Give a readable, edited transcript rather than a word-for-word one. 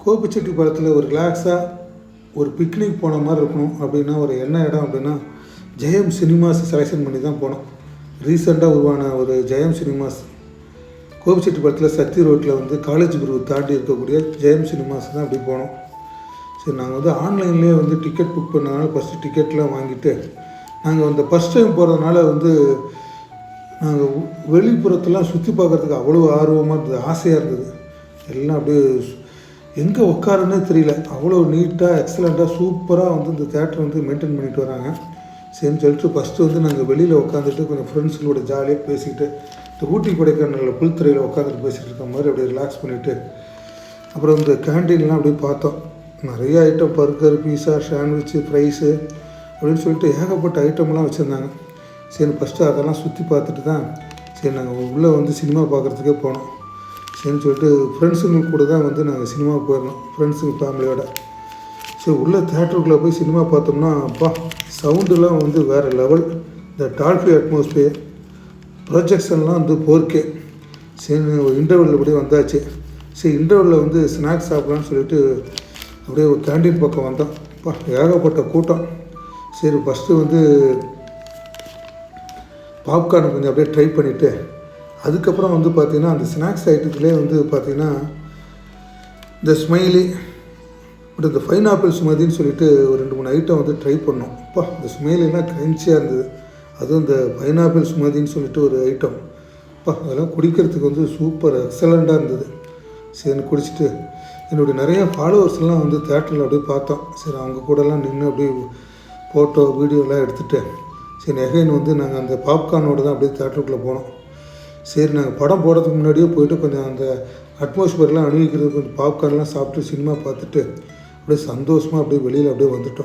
கோபிச்செட்டிப்பாளையத்தில் ஒரு ரிலாக்ஸாக ஒரு பிக்னிக் போன மாதிரி இருக்கணும் அப்படின்னா ஒரு என்ன இடம் அப்படின்னா ஜெயம் சினிமாஸ் செலெக்ஷன் பண்ணி தான் போனோம். ரீசெண்டாக உருவான ஒரு ஜெயம் சினிமாஸ் கோபிச்செட்டிப்பாளையத்தில் சக்தி ரோட்டில் வந்து காலேஜ் குரூப் தாண்டி இருக்கக்கூடிய ஜெயம் சினிமாஸ் தான் அப்படி போனோம். சரி, நாங்கள் வந்து ஆன்லைன்லேயே வந்து டிக்கெட் புக் பண்ணதுனால ஃபஸ்ட்டு டிக்கெட்லாம் வாங்கிட்டு நாங்கள் அந்த ஃபஸ்ட் டைம் போகிறதுனால வந்து நாங்கள் வெளிப்புறத்தெல்லாம் சுற்றி பார்க்குறதுக்கு அவ்வளோ ஆர்வமாக இருந்தது, ஆசையாக இருந்தது. எல்லாம் அப்படியே எங்கே உட்காருன்னே தெரியல, அவ்வளோ நீட்டாக எக்ஸலண்ட்டாக சூப்பராக வந்து இந்த தேட்டர் வந்து மெயின்டைன் பண்ணிட்டு வராங்க. சரின்னு சொல்லிட்டு ஃபஸ்ட்டு வந்து நாங்கள் வெளியில் உட்காந்துட்டு கொஞ்சம் ஃப்ரெண்ட்ஸுங்களோட ஜாலியாக பேசிக்கிட்டு இந்த ஊட்டி கொடைக்கானலில் புல்துறையில் உட்காந்துட்டு பேசிகிட்டு இருக்க மாதிரி அப்படியே ரிலாக்ஸ் பண்ணிவிட்டு அப்புறம் இந்த கேண்டீன்லாம் அப்படியே பார்த்தோம். நிறைய ஐட்டம், பர்கர், பீஸா, சாண்ட்விட்சு, ஃப்ரைஸு அப்படின்னு சொல்லிட்டு ஏகப்பட்ட ஐட்டம்லாம் வச்சுருந்தாங்க. சரி, ஃபஸ்ட்டு அதெல்லாம் சுற்றி பார்த்துட்டு தான் சரி நாங்கள் உள்ளே வந்து சினிமா பார்க்குறதுக்கே போனோம். சரின்னு சொல்லிட்டு ஃப்ரெண்ட்ஸுங்க கூட தான் வந்து நாங்கள் சினிமா போயிருந்தோம், ஃப்ரெண்ட்ஸுங்க ஃபேமிலியோட. சரி, உள்ளே தேட்டருக்குள்ளே போய் சினிமா பார்த்தோம்னா அப்பா சவுண்டுலாம் வந்து வேறு லெவல். இந்த டால்ஃபி அட்மாஸ்பியர் ப்ரொஜெக்ஷன்லாம் வந்து 4K. சரி, ஒரு இன்டர்வெல் அப்படியே வந்தாச்சு. சரி, இன்டர்வெல்லில் வந்து ஸ்நாக்ஸ் சாப்பிட்லான்னு சொல்லிட்டு அப்படியே ஒரு கேண்டீன் பக்கம் வந்தோம். அப்பா ஏகப்பட்ட கூட்டம். சரி, ஃபஸ்ட்டு வந்து பாப்கார்னை கொஞ்சம் அப்படியே ட்ரை பண்ணிவிட்டு அதுக்கப்புறம் வந்து பார்த்திங்கன்னா அந்த ஸ்நாக்ஸ் ஐட்டத்துலேயே வந்து பார்த்திங்கன்னா இந்த ஸ்மைலி பட் இந்த பைனாப்பிள் ஸ்மூதின்னு சொல்லிட்டு ஒரு 2-3 ஐட்டம் வந்து ட்ரை பண்ணோம். அப்பா இந்த ஸ்மைலிலாம் க்ரன்ச்சியாக இருந்தது. அதுவும் இந்த பைனாப்பிள் ஸ்மூதின்னு சொல்லிட்டு ஒரு ஐட்டம், அப்பா அதெல்லாம் குடிக்கிறதுக்கு வந்து சூப்பர் எக்ஸலண்ட்டாக இருந்தது. சரி, குடிச்சிட்டு என்னுடைய நிறைய ஃபாலோவர்ஸ்லாம் வந்து தேட்டரில் அப்படியே பார்த்தோம். சரி, அவங்க கூடலாம் நின்று அப்படியே ஃபோட்டோ வீடியோலாம் எடுத்துகிட்டு சரி எகைன் வந்து நாங்கள் அந்த பாப்கார்னோடு தான் அப்படியே தேட்டருக்குள்ளே போனோம். சரி, நாங்கள் படம் போடுறதுக்கு முன்னாடியே போய்ட்டு கொஞ்சம் அந்த அட்மாஸ்பியர்லாம் அணிவிக்கிறது கொஞ்சம் பாப்கார்ன்லாம் சாப்பிட்டு சினிமா பார்த்துட்டு அப்படியே சந்தோஷமாக அப்படியே வெளியில் அப்படியே வந்துட்டோம்.